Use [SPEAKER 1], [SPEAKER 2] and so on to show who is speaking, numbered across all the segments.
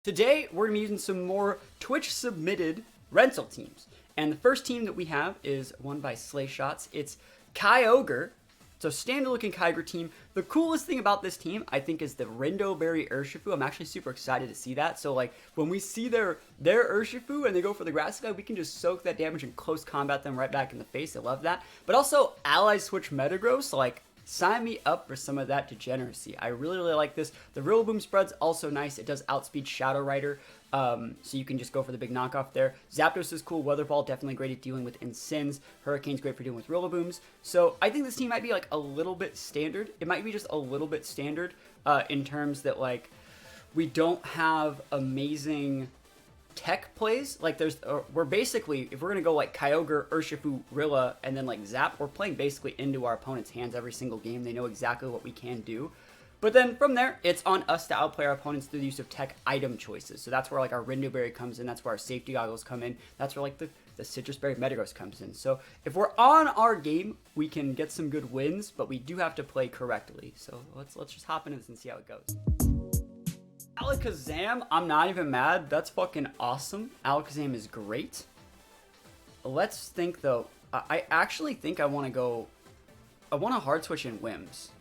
[SPEAKER 1] Today, we're going to be using some more Twitch-submitted rental teams. And the first team that we have is one by Slay Shots. It's Kyogre. It's a standard-looking Kyogre team. The coolest thing about this team, I think, is the Rindoberry Urshifu. I'm actually super excited to see that. So, like, when we see their Urshifu and they go for the Grass Guy, we can just soak that damage and close combat them right back in the face. I love that. But also, allies switch Metagross, so, like, sign me up for some of that degeneracy. I really, really like this. The Rillaboom spread's also nice. It does outspeed Shadow Rider, so you can just go for the big knockoff there. Zapdos is cool. Weather Ball, definitely great at dealing with Insins. Hurricane's great for dealing with Rillabooms. So I think this team might be like a little bit standard. It might be just a little bit standard in terms that like we don't have amazing tech plays. Like we're basically, if we're gonna go like Kyogre, Urshifu, Rilla, and then like Zap, we're playing basically into our opponent's hands every single game. They know exactly what we can do. But then from there, it's on us to outplay our opponents through the use of tech item choices. So that's where like our Rindoberry comes in. That's where our safety goggles come in. That's where like the Citrus Berry Metagross comes in. So if we're on our game, we can get some good wins, but we do have to play correctly. So let's just hop into this and see how it goes. Alakazam, I'm not even mad. That's fucking awesome. Alakazam is great. Let's think though. I actually think I want to go. I want to hard switch in Whims.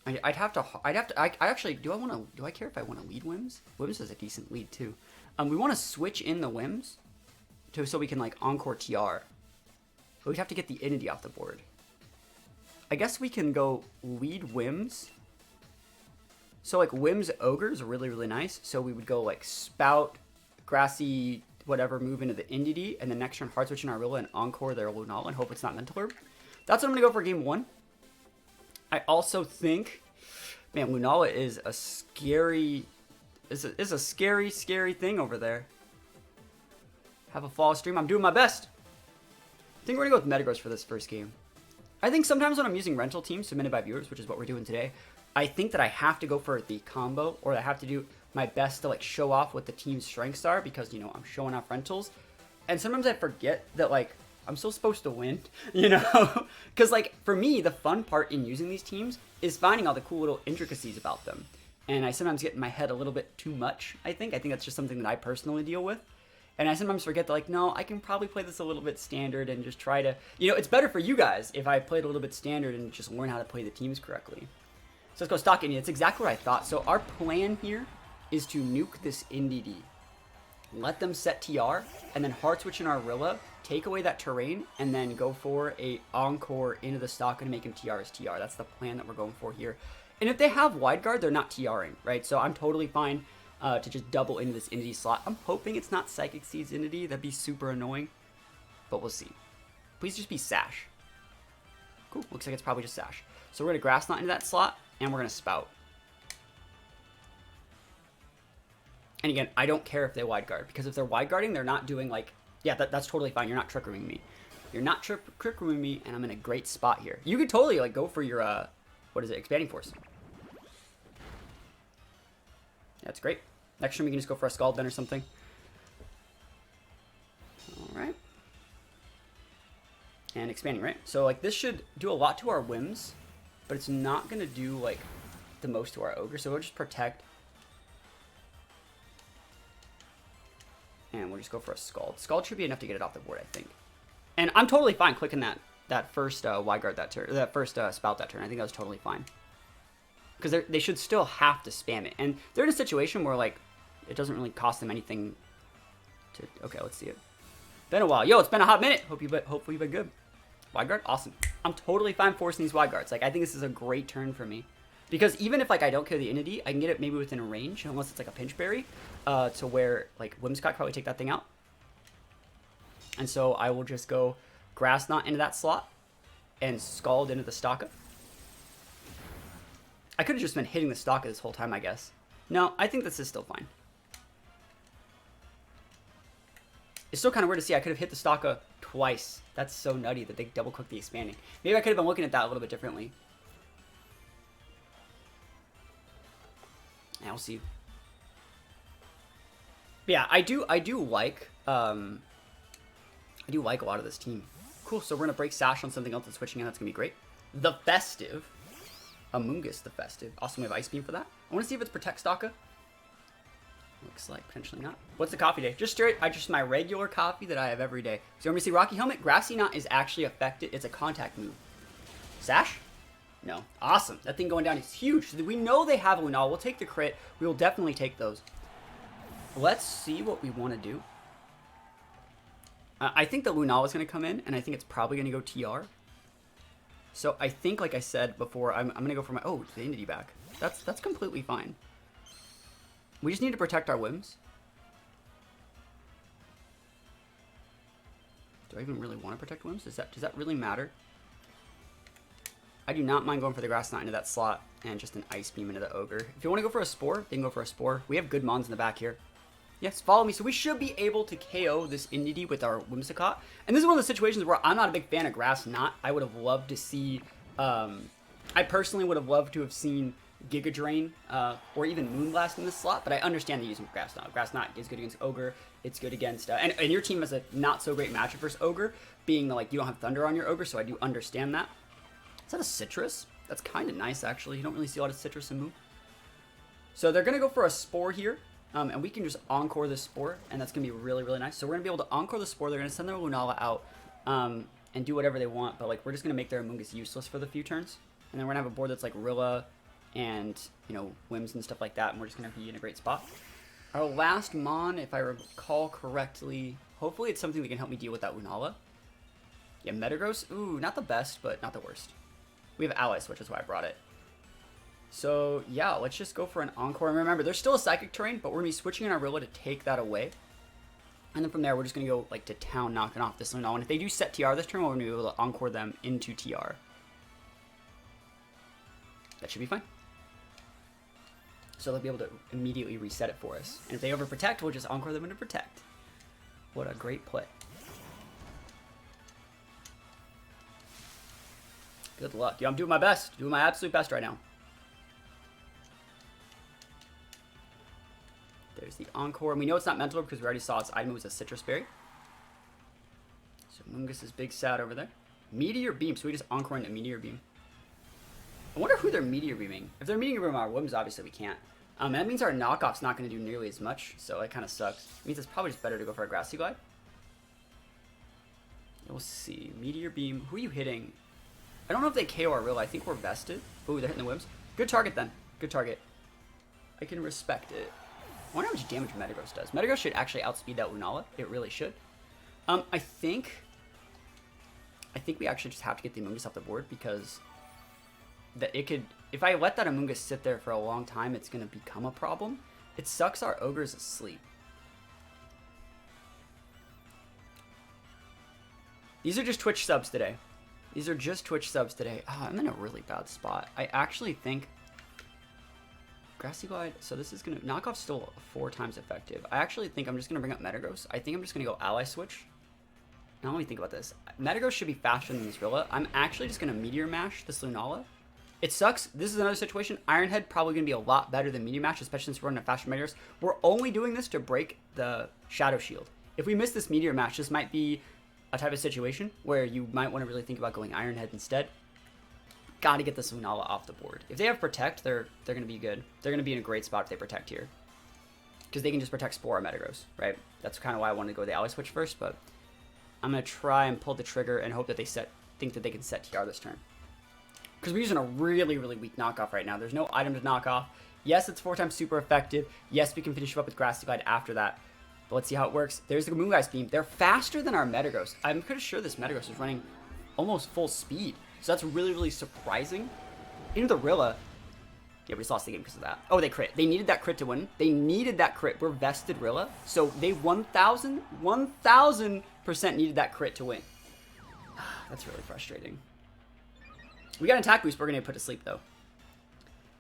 [SPEAKER 1] I actually, do I care if I want to lead Whims? Whims is a decent lead too. We want to switch in the Whims so we can like Encore TR. But we'd have to get the Inity off the board. I guess we can go lead Whims. So like Whims Ogre is really, really nice. So we would go like Spout, Grassy, whatever, move into the Inity, and then next turn hard switch in our Rilla and Encore their Lunala and hope it's not Mental Herb. That's what I'm gonna go for game one. I also think, man, Lunala is a scary, is a scary, scary thing over there. Have a fall stream. I'm doing my best. I think we're gonna go with Metagross for this first game. I think sometimes when I'm using rental teams submitted by viewers, which is what we're doing today, I think that I have to go for the combo, or I have to do my best to like show off what the team's strengths are because, you know, I'm showing off rentals. And sometimes I forget that like I'm still supposed to win, you know? Because like for me, the fun part in using these teams is finding all the cool little intricacies about them. And I sometimes get in my head a little bit too much, I think. I think that's just something that I personally deal with. And I sometimes forget that, like, no, I can probably play this a little bit standard and just try to, you know, it's better for you guys if I played a little bit standard and just learn how to play the teams correctly. So let's go stock Indy. That's exactly what I thought. So our plan here is to nuke this Indy, let them set TR, and then hard switch in our Rilla, take away that terrain, and then go for a Encore into the stock and make him TR as TR. That's the plan that we're going for here. And if they have Wide Guard, they're not TRing, right? So I'm totally fine to just double into this Inity slot. I'm hoping it's not Psychic Seeds Inity. That'd be super annoying, but we'll see. Please just be Sash. Cool, looks like it's probably just Sash. So we're gonna Grass Knot into that slot, and we're gonna Spout. And again, I don't care if they Wide Guard, because if they're Wide Guarding, they're not doing like, yeah, that's totally fine. You're not trickerying me. You're not trickerying me, and I'm in a great spot here. You could totally like go for your, what is it, Expanding Force. That's great. Next turn we can just go for a Scald then or something. Alright. And Expanding, right? So like this should do a lot to our Whims, but it's not going to do like the most to our Ogre. So we'll just Protect. And we'll just go for a Scald. Scald should be enough to get it off the board, I think. And I'm totally fine clicking that first Wide Guard that turn, that first Spout that turn. I think that was totally fine. Because they should still have to spam it. And they're in a situation where, like, it doesn't really cost them anything to... Okay, let's see it. Been a while. Yo, it's been a hot minute. Hopefully you've been good. Wide Guard? Awesome. I'm totally fine forcing these Wide Guards. Like, I think this is a great turn for me. Because even if, like, I don't kill the Inity, I can get it maybe within a range, unless it's, like, a Pinch Berry, to where, like, Whimsicott probably take that thing out. And so I will just go Grass Knot into that slot and Scald into the Stalka. I could have just been hitting the Stalka this whole time, I guess. No, I think this is still fine. It's still kind of weird to see. I could have hit the Stalka twice. That's so nutty that they double click the Expanding. Maybe I could have been looking at that a little bit differently. Yeah, we'll see. But yeah, I do like a lot of this team. Cool. So we're gonna break Sash on something else that's switching in. That's gonna be great. The Festive. Amoonguss the Festive. Also, we have Ice Beam for that. I want to see if it's Protect Stalker. Looks like potentially not. What's the coffee day? Just straight, just my regular coffee that I have every day. So you want me to see Rocky Helmet? Grassy Knot is actually affected. It's a contact move. Sash? No. Awesome. That thing going down is huge. So we know they have a Lunala. We'll take the crit. We will definitely take those. Let's see what we want to do. I think the Lunala is going to come in, and I think it's probably going to go TR. So I think, like I said before, I'm going to go for my... Oh, the Indity back. That's completely fine. We just need to protect our whims. Do I even really want to protect whims? Does that really matter? I do not mind going for the Grass Knot into that slot and just an Ice Beam into the Ogre. If you want to go for a Spore, they can go for a Spore. We have good Mons in the back here. Yes, follow me. So we should be able to KO this Indity with our Whimsicott. And this is one of the situations where I'm not a big fan of Grass Knot. I would have loved to see... I personally would have loved to have seen Giga Drain or even Moonblast in this slot, but I understand the use of Grass Knot. Grass Knot is good against Ogre. It's good against... and your team has a not-so-great matchup versus Ogre, being like you don't have Thunder on your Ogre, so I do understand that. Is that a Citrus? That's kind of nice, actually. You don't really see a lot of Citrus in Moon. So they're going to go for a Spore here. And we can just Encore this Spore, and that's going to be really, really nice. So we're going to be able to Encore the Spore. They're going to send their Lunala out and do whatever they want, but like we're just going to make their Amoonguss useless for the few turns. And then we're going to have a board that's like Rilla and, you know, Whims and stuff like that, and we're just going to be in a great spot. Our last Mon, if I recall correctly, hopefully it's something that can help me deal with that Lunala. Yeah, Metagross. Ooh, not the best, but not the worst. We have Ally Switch, that's why I brought it. So, yeah, let's just go for an Encore. And remember, there's still a Psychic Terrain, but we're going to be switching in our Rilla to take that away. And then from there, we're just going to go like to town, knocking off this Lunala. And if they do set TR this turn, we're going to be able to Encore them into TR. That should be fine. So they'll be able to immediately reset it for us. And if they overprotect, we'll just Encore them into Protect. What a great play. Good luck. Yo, I'm doing my best. Doing my absolute best right now. There's the Encore. And we know it's not Mental because we already saw its item was a Citrus Berry. So Amoonguss is big sad over there. Meteor Beam. So we just Encore into Meteor Beam. I wonder who they're Meteor Beaming. If they're Meteor Beaming our Whims, obviously we can't. And that means our knockoff's not going to do nearly as much. So that kind of sucks. It means it's probably just better to go for a Grassy Glide. We'll see. Meteor Beam. Who are you hitting? I don't know if they KO our Rilla. I think we're vested. Ooh, they're hitting the Whims. Good target then. Good target. I can respect it. I wonder how much damage Metagross does. Metagross should actually outspeed that Lunala. It really should. I think we actually just have to get the Amoonguss off the board because that it could. If I let that Amoonguss sit there for a long time, it's going to become a problem. It sucks our Ogre's asleep. These are just Twitch subs today. These are just Twitch subs today. Oh, I'm in a really bad spot. I actually think Grassy Glide, so this is going to... Knockoff's still 4 times effective. I actually think I'm just going to bring up Metagross. I think I'm just going to go Ally Switch. Now let me think about this. Metagross should be faster than this Rilla. I'm actually just going to Meteor Mash this Lunala. It sucks. This is another situation. Iron Head probably going to be a lot better than Meteor Mash, especially since we're running a faster Metagross. We're only doing this to break the Shadow Shield. If we miss this Meteor Mash, this might be a type of situation where you might want to really think about going Iron Head instead. Got to get this Lunala off the board. If they have Protect, they're going to be good. They're going to be in a great spot if they Protect here. Because they can just Protect Spore or Metagross, right? That's kind of why I wanted to go the Ally Switch first, but I'm going to try and pull the trigger and hope that they think that they can set TR this turn. Because we're using a really, really weak knockoff right now. There's no item to knock off. Yes, it's 4 times super effective. Yes, we can finish it up with Grassy Glide after that. But let's see how it works. There's the Moongeist Beam. They're faster than our Metagross. I'm pretty sure this Metagross is running almost full speed. So that's really, really surprising. Into the Rilla. Yeah, we just lost the game because of that. Oh, they crit. They needed that crit to win. They needed that crit. We're vested Rilla. So they 1000% needed that crit to win. That's really frustrating. We got an attack boost we're going to put to sleep, though.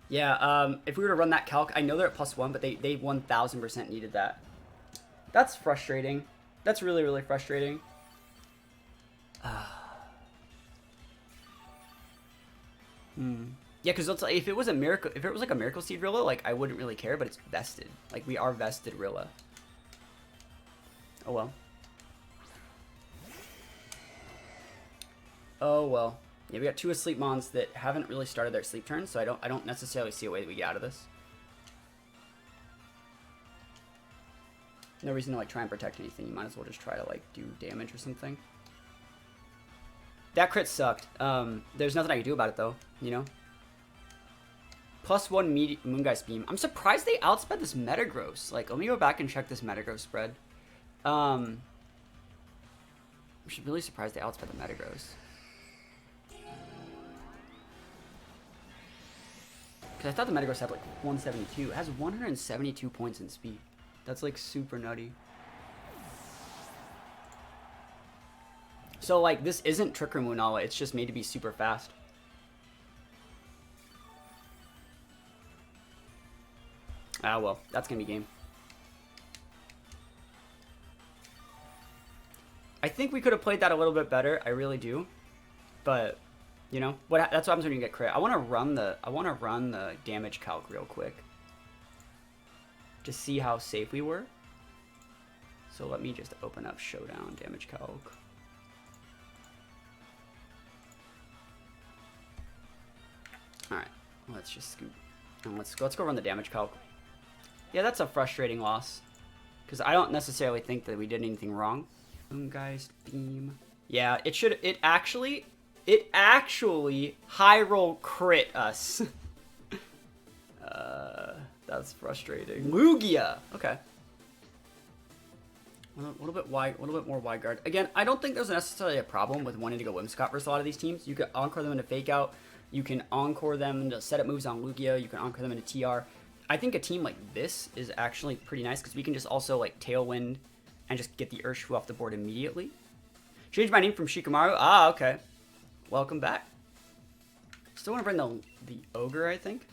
[SPEAKER 1] Yeah, if we were to run that calc, I know they're at +1, but they 1000% needed that. That's frustrating. That's really, really frustrating. Yeah, because if it was a miracle, if it was like a Miracle Seed Rilla, like I wouldn't really care, but it's vested. Like we are vested Rilla. Oh well. Oh well. Yeah, we got 2 asleep mons that haven't really started their sleep turn, so I don't necessarily see a way that we get out of this. No reason to like try and protect anything. You might as well just try to like do damage or something. That crit sucked. There's nothing I can do about it though, you know? +1 Moongeist Beam. I'm surprised they outsped this Metagross. Like, let me go back and check this Metagross spread. I'm really surprised they outsped the Metagross. Because I thought the Metagross had like 172. It has 172 points in speed. That's like super nutty. So like this isn't Trick Room Lunala, it's just made to be super fast. Ah well, that's gonna be game. I think we could have played that a little bit better, I really do. But you know, that's what happens when you get crit. I wanna run the damage calc real quick. To see how safe we were. So let me just open up Showdown damage calc. Alright, let's just scoop. And let's go run the damage calc. Yeah, that's a frustrating loss. Because I don't necessarily think that we did anything wrong. Guys, beam. Yeah, it actually high roll crit us. That's frustrating. Lugia. Okay. A little bit more wide guard. Again, I don't think there's necessarily a problem with wanting to go Whimsicott versus a lot of these teams. You can encore them into Fake Out. You can encore them into setup moves on Lugia. You can encore them into TR. I think a team like this is actually pretty nice because we can just also like Tailwind and just get the Urshifu off the board immediately. Change my name from Shikamaru. Ah, okay. Welcome back. Still want to bring the Ogre, I think.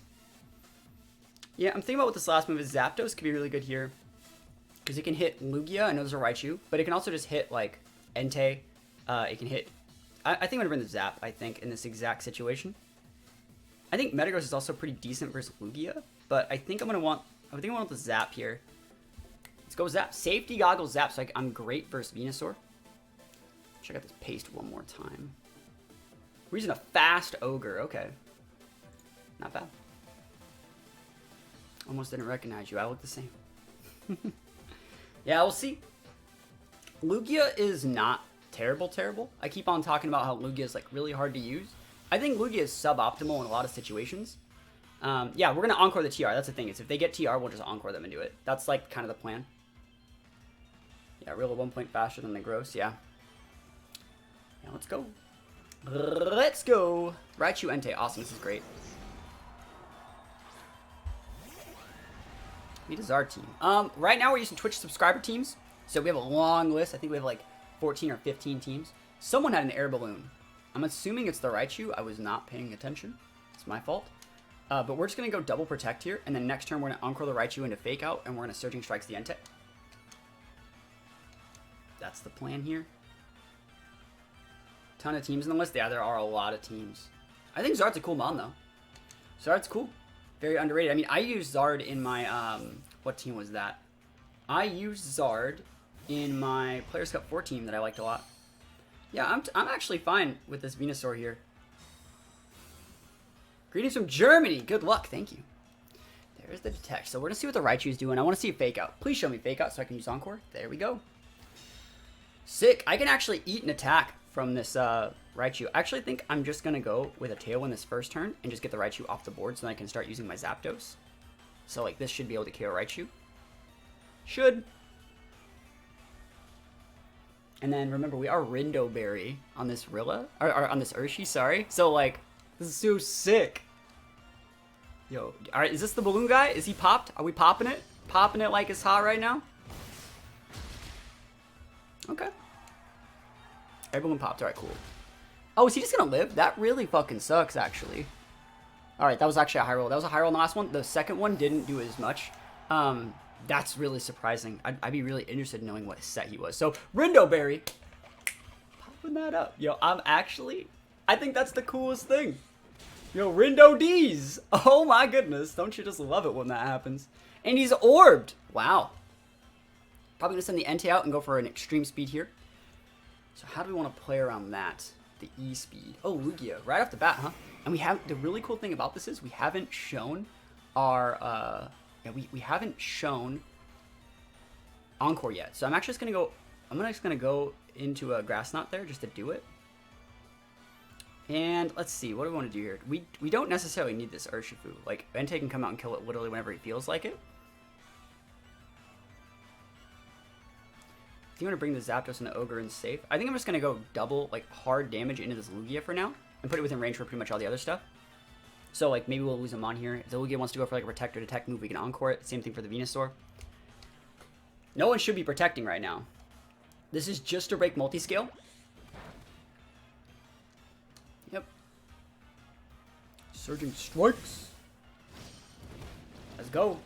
[SPEAKER 1] Yeah, I'm thinking about what this last move is. Zapdos could be really good here. Because it can hit Lugia. I know there's a Raichu. But it can also just hit, like, Entei. It can hit... I think I'm going to bring the Zap, I think, in this exact situation. I think Metagross is also pretty decent versus Lugia. But I think I want the Zap here. Let's go Zap. Safety Goggles Zap. So I'm great versus Venusaur. Check out this paste one more time. We're using a fast Ogre. Okay. Not bad. Almost didn't recognize you. I look the same. Yeah, we'll see. Lugia is not terrible. I keep on talking about how Lugia is like really hard to use. I think Lugia is suboptimal in a lot of situations. Yeah, we're going to encore the TR. That's the thing. Is if they get TR, we'll just encore them into it. That's like kind of the plan. Yeah, Rilla 1 point faster than the Gross. Yeah. Yeah, let's go. Let's go. Raichu Entei. Awesome. This is great. Meet a Zard team. Right now we're using Twitch subscriber teams. So we have a long list. I think we have like 14 or 15 teams. Someone had an air balloon. I'm assuming it's the Raichu. I was not paying attention. It's my fault. But we're just going to go double protect here. And then next turn we're going to encore the Raichu into Fake Out. And we're going to Surging Strikes the Entei. That's the plan here. Ton of teams in the list. Yeah, there are a lot of teams. I think Zard's a cool mon though. Zard's cool. Very underrated. I mean, I used Zard in my, what team was that? I used Zard in my Players Cup 4 team that I liked a lot. Yeah, I'm actually fine with this Venusaur here. Greetings from Germany. Good luck. Thank you. There's the detect. So we're going to see what the Raichu's doing. I want to see a Fake Out. Please show me Fake Out so I can use Encore. There we go. Sick. I can actually eat an attack from this Raichu. I actually think I'm just going to go with a Tailwind this first turn and just get the Raichu off the board so then I can start using my Zapdos. So like this should be able to KO Raichu. Should. And then remember, we are Rindo Berry on this Rilla, or on this Urshi, sorry. So like, this is so sick. Yo, all right, is this the balloon guy? Is he popped? Are we popping it? Popping it like it's hot right now? Okay. Air balloon popped. All right, cool. Oh, is he just gonna live? That really fucking sucks, actually. All right, that was actually a high roll. That was a high roll in the last one. The second one didn't do as much. That's really surprising. I'd be really interested in knowing what set he was. So, Rindo Berry. Popping that up. Yo, I think that's the coolest thing. Yo, Rindo D's. Oh my goodness. Don't you just love it when that happens? And he's orbed. Wow. Probably gonna send the Entei out and go for an extreme speed here. So how do we want to play around that? the E speed. Oh, Lugia, right off the bat, huh? And we have, the really cool thing about this is we haven't shown our, we haven't shown Encore yet. So I'm actually just gonna go, just gonna go into a Grass Knot there just to do it. And let's see, what do we want to do here? We don't necessarily need this Urshifu. Like, Entei can come out and kill it literally whenever he feels like it. If you want to bring the Zapdos and the Ogre in safe, I think I'm just going to go double, like, hard damage into this Lugia for now. And put it within range for pretty much all the other stuff. So, like, maybe we'll lose him on here. If the Lugia wants to go for, like, a Protect or Detect move, we can Encore it. Same thing for the Venusaur. No one should be protecting right now. This is just to break multi-scale. Yep. Surging Strikes. Let's go.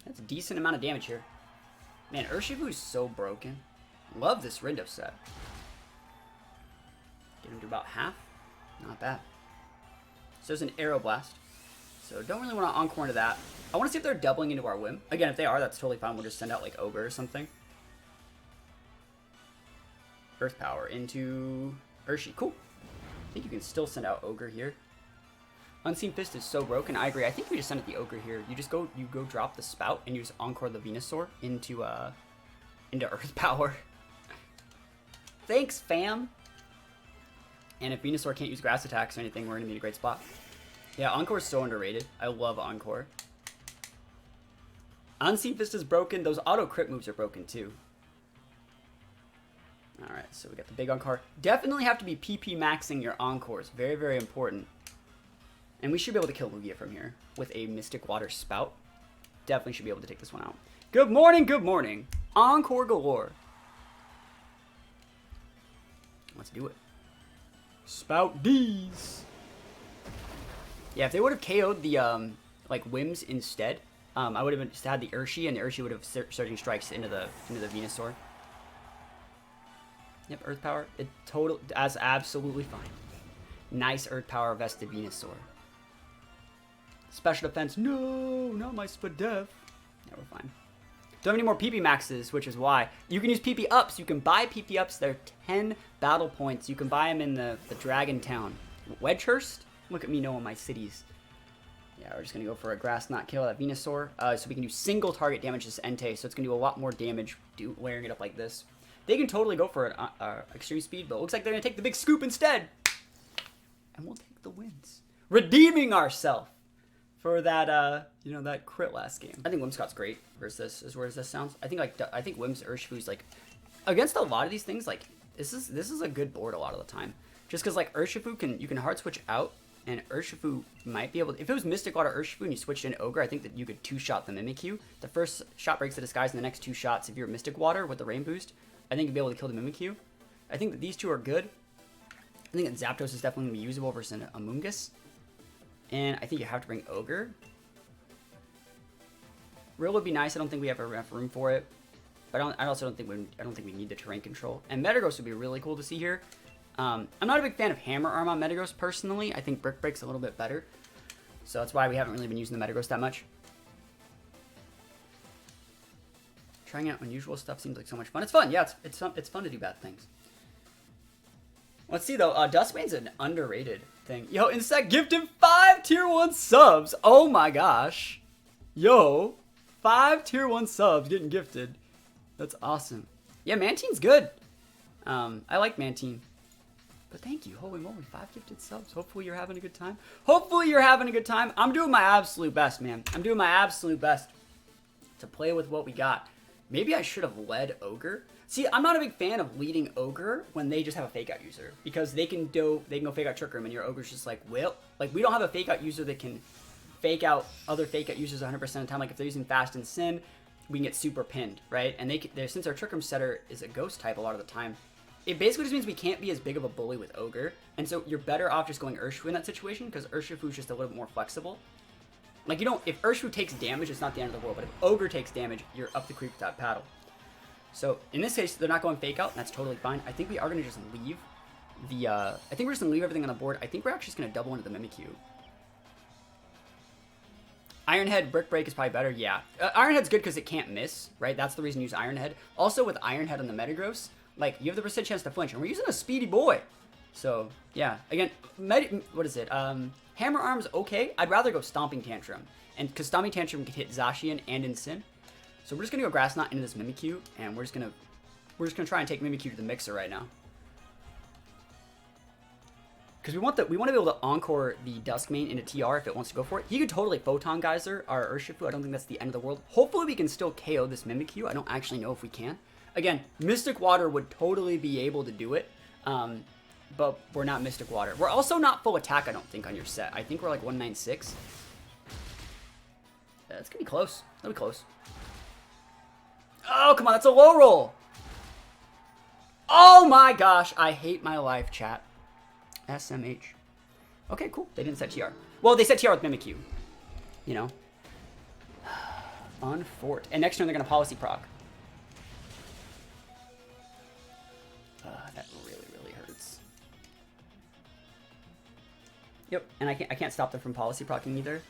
[SPEAKER 1] That's a decent amount of damage here. Man, Urshifu is so broken. Love this Rindo set. Get him to about half. Not bad. So there's an Aeroblast. So don't really want to Encore into that. I want to see if they're doubling into our Whim. Again, if they are, that's totally fine. We'll just send out like Ogre or something. Earth Power into Urshi. Cool. I think you can still send out Ogre here. Unseen Fist is so broken. I agree. I think we just send it the Ogre here. You just go drop the Spout and you just Encore the Venusaur into Earth Power. Thanks, fam. And if Venusaur can't use Grass Attacks or anything, we're gonna be in a great spot. Yeah, Encore is so underrated. I love Encore. Unseen Fist is broken. Those auto crit moves are broken too. Alright, so we got the big Encore. Definitely have to be PP maxing your Encores. Very, very important. And we should be able to kill Lugia from here with a Mystic Water Spout. Definitely should be able to take this one out. Good morning, good morning. Encore galore. Let's do it. Spout D's. Yeah, if they would have KO'd the like Whims instead, I would have just had the Urshi, and the Urshi would have Surging Strikes into the Venusaur. Yep, Earth Power. That's absolutely fine. Nice Earth Power vested Venusaur. Special defense. No, not my Spadef. Yeah, we're fine. Don't have any more PP maxes, which is why. You can use PP ups. You can buy PP ups. They're 10 battle points. You can buy them in the Dragon Town. Wedgehurst? Look at me knowing my cities. Yeah, we're just going to go for a Grass Knot kill that Venusaur. So we can do single target damage to this Entei. So it's going to do a lot more damage layering it up like this. They can totally go for an extreme speed, but it looks like they're going to take the big scoop instead. And we'll take the wins. Redeeming ourselves for that, that crit last game. I think Whimscott's great versus as weird as this sounds. I think Whims Urshifu's like against a lot of these things. Like this is a good board a lot of the time, just because like Urshifu you can hard switch out, and Urshifu might be able to, if it was Mystic Water Urshifu and you switched in Ogre, I think that you could two-shot the Mimikyu. The first shot breaks the disguise, and the next two shots, if you're Mystic Water with the Rain Boost, I think you'd be able to kill the Mimikyu. I think that these two are good. I think that Zapdos is definitely going to be usable versus an Amoonguss. And I think you have to bring Ogre. Rill would be nice. I don't think we have enough room for it. But I also don't think we need the terrain control. And Metagross would be really cool to see here. I'm not a big fan of Hammer Arm on Metagross personally. I think Brick Break's a little bit better. So that's why we haven't really been using the Metagross that much. Trying out unusual stuff seems like so much fun. It's fun. Yeah, it's fun to do bad things. Let's see though. Dustbane's an underrated thing. Yo, Insect gifted 5 tier 1 subs. Oh my gosh. Yo, 5 tier 1 subs getting gifted. That's awesome. Yeah, Mantine's good. I like Mantine. But thank you. Holy moly, 5 gifted subs. Hopefully you're having a good time. Hopefully you're having a good time. I'm doing my absolute best, man. I'm doing my absolute best to play with what we got. Maybe I should have led Ogre. See, I'm not a big fan of leading Ogre when they just have a fake out user, because they can go fake out Trick Room, and your Ogre's just like, well, like we don't have a fake out user that can fake out other fake out users 100% of the time. Like if they're using Fast and Sin, we can get super pinned, right? And since our Trick Room setter is a ghost type a lot of the time, it basically just means we can't be as big of a bully with Ogre, and so you're better off just going Urshifu in that situation, because Urshifu is just a little bit more flexible. Like if Urshifu takes damage, it's not the end of the world, but if Ogre takes damage, you're up the creek with that paddle. So in this case, they're not going fake out, and that's totally fine. I think we are going to just leave I think we're just going to leave everything on the board. I think we're actually just going to double into the Mimikyu. Iron Head, Brick Break is probably better. Yeah. Iron Head's good because it can't miss, right? That's the reason to use Iron Head. Also with Iron Head on the Metagross, Like, you have the percent chance to flinch, and we're using a speedy boy. So, yeah. Again, what is it? Hammer Arm's okay. I'd rather go Stomping Tantrum. And because Stomping Tantrum can hit Zacian and Incin. So we're just gonna go Grass Knot into this Mimikyu, and we're just gonna try and take Mimikyu to the mixer right now. Because we want to be able to encore the Duskmane into TR if it wants to go for it. He could totally Photon Geyser our Urshifu. I don't think that's the end of the world. Hopefully we can still KO this Mimikyu. I don't actually know if we can. Again, Mystic Water would totally be able to do it. But we're not Mystic Water. We're also not full attack, I don't think, on your set. I think we're like 196. It's gonna be close. That'll be close. Oh, come on, that's a low roll. Oh my gosh, I hate my life, chat. SMH. Okay, cool. They didn't set TR. Well, they set TR with Mimikyu. You know. Unfort. And next turn they're gonna policy proc. That really hurts. Yep, and I can't stop them from policy procking either.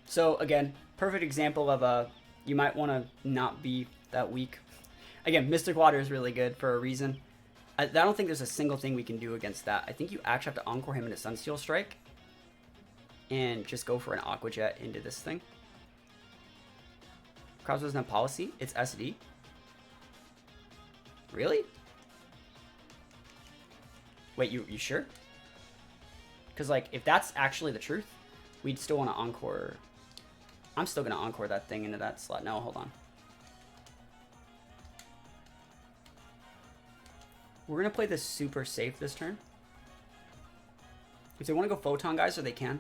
[SPEAKER 1] So again, perfect example of you might want to not be that weak. Again, Mystic Water is really good for a reason. I don't think there's a single thing we can do against that. I think you actually have to Encore him into Sunsteel Strike. And just go for an Aqua Jet into this thing. Krabs doesn't have policy. It's SD. Really? Wait, you sure? Because, like, if that's actually the truth, we'd still want to Encore. I'm still going to Encore that thing into that slot. No, hold on. We're going to play this super safe this turn. If they want to go Photon Geyser, they can.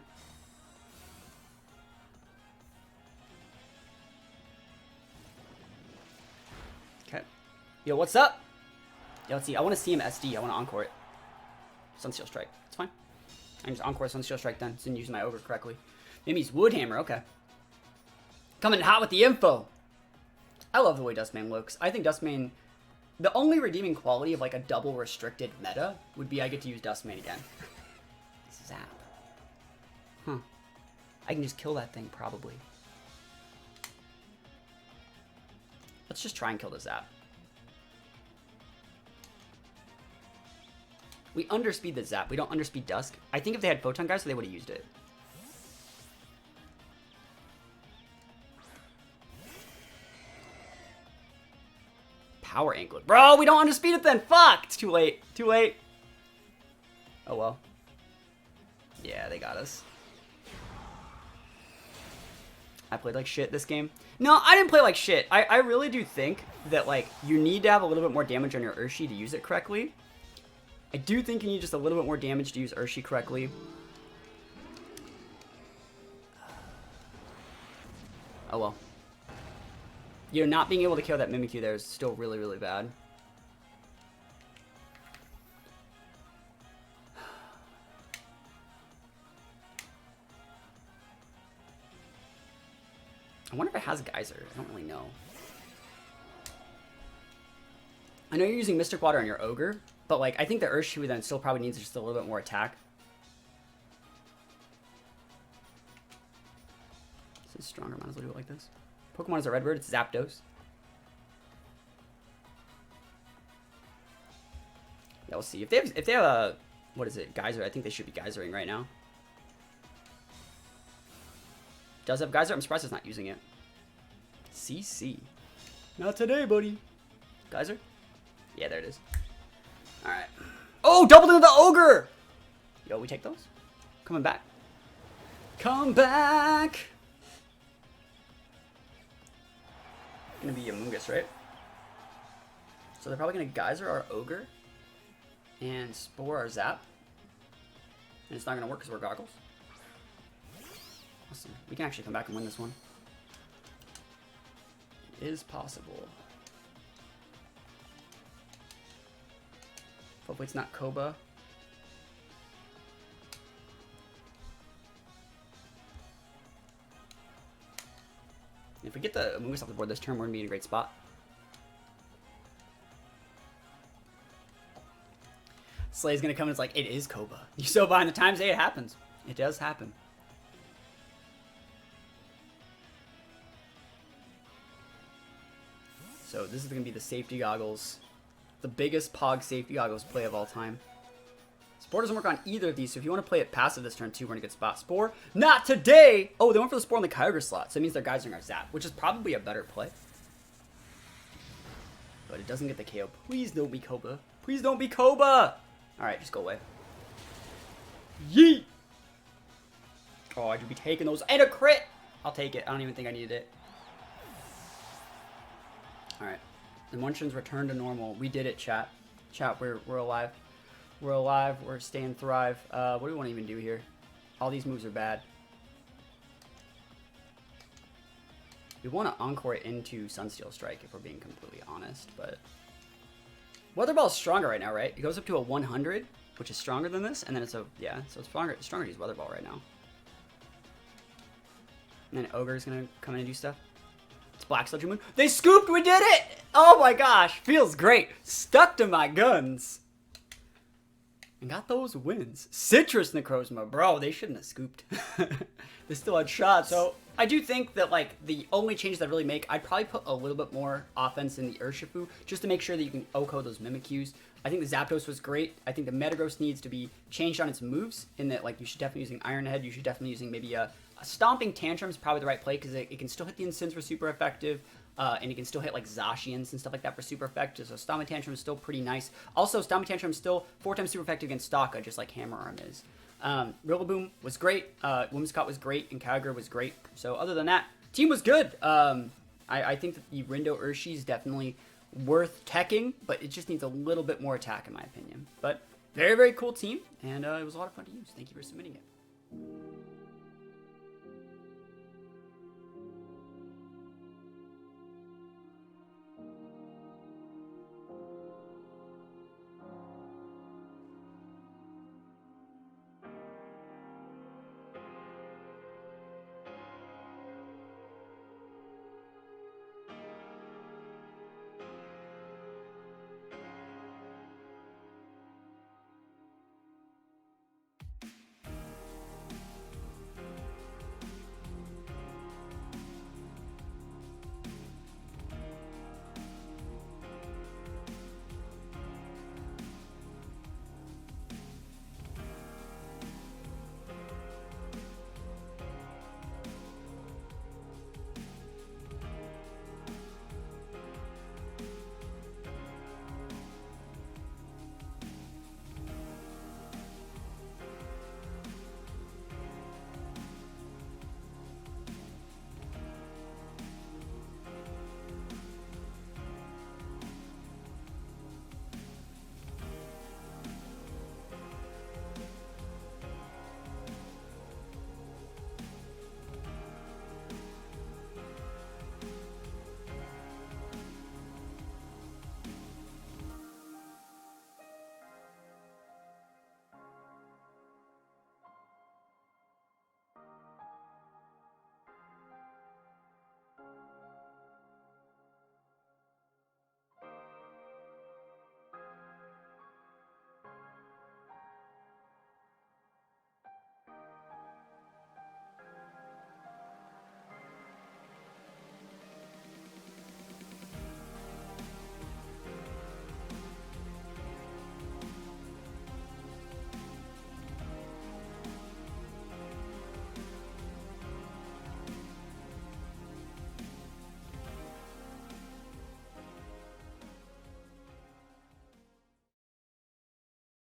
[SPEAKER 1] Okay. Yo, what's up? Yeah, let's see. I want to see him SD. I want to Encore it. Sunsteel Strike. It's fine. I can just Encore Sunsteel Strike then. Didn't use my Ogre correctly. Maybe he's Woodhammer. Okay. Coming hot with the info. I love the way Duskmane looks. I think Duskmane... The only redeeming quality of like a double restricted meta would be I get to use Duskmane again. Zap. Huh. I can just kill that thing probably. Let's just try and kill the Zap. We underspeed the Zap. We don't underspeed Dusk. I think if they had Photon Geyser, they would have used it. Power Anklet. Bro, we don't underspeed it then. Fuck! It's too late. Too late. Oh well. Yeah, they got us. I played like shit this game. No, I didn't play like shit. I really do think that, like, you need to have a little bit more damage on your Urshi to use it correctly. I do think you need just a little bit more damage to use Urshi correctly. Oh well. You know, not being able to kill that Mimikyu there is still really bad. I wonder if it has Geyser. I don't really know. I know you're using Mystic Water on your Ogre, but like I think the Urshifu then still probably needs just a little bit more attack. This is stronger. Might as well do it like this. Pokemon is a Redbird. It's Zapdos. Yeah, we'll see if they have a what is it Geyser. I think they should be Geysering right now. Does have Geyser. I'm surprised it's not using it. CC. Not today, buddy. Geyser? Yeah, there it is. Alright. Oh, doubled into the Ogre! Yo, we take those? Coming back. Come back! Gonna be Amoonguss, right? So they're probably gonna Geyser our Ogre and Spore our Zap. And it's not gonna work because we're Goggles. Awesome. We can actually come back and win this one. It is possible. Hopefully it's not Koba. If we get the Amoonguss off the board this turn, we're going to be in a great spot. Slay's going to come and it's like, it is Koba. You're so behind the times. Hey, it happens. It does happen. So this is going to be the safety goggles. The biggest Pog safety goggles play of all time. Spore doesn't work on either of these, so if you want to play it passive this turn too, we're in a good spot. Spore, not today! Oh, they went for the Spore on the Kyogre slot, so it means their guys are going to zap, which is probably a better play. But it doesn't get the KO. Please don't be Koba. Please don't be Koba! Alright, just go away. Yeet! Oh, I should be taking those. And a crit! I'll take it. I don't even think I needed it. Alright. The Munchkins return to normal. We did it, chat. Chat, we're alive. We're alive. We're staying thrive. What do we want to even do here? All these moves are bad. We want to Encore it into Sunsteel Strike if we're being completely honest, but... Weather Ball is stronger right now, right? It goes up to a 100, which is stronger than this, and then it's a... Yeah, so it's stronger to use Weather Ball right now. And then Ogre's going to come in and do stuff. It's Black Sludge Moon. They scooped! We did it! Oh my gosh! Feels great. Stuck to my guns. And got those wins. Citrus Necrozma. Bro, they shouldn't have scooped. They still had shots. So, I do think that, like, the only changes that I really make, I'd probably put a little bit more offense in the Urshifu, just to make sure that you can OHKO those Mimikyus. I think the Zapdos was great. I think the Metagross needs to be changed on its moves, in that, like, you should definitely using Iron Head, you should definitely using maybe a Stomping Tantrum is probably the right play, because it can still hit the Incins for super effective, and it can still hit, like, Zacians and stuff like that for super effective, so Stomping Tantrum is still pretty nice. Also, Stomping Tantrum is still 4 times super effective against Stalka, just like Hammer Arm is. Rillaboom was great, Whimsicott was great, and Kyogre was great. So other than that, team was good. I think that the Rindo Urshi is definitely worth teching, but it just needs a little bit more attack in my opinion. But very, very cool team, and it was a lot of fun to use. Thank you for submitting it.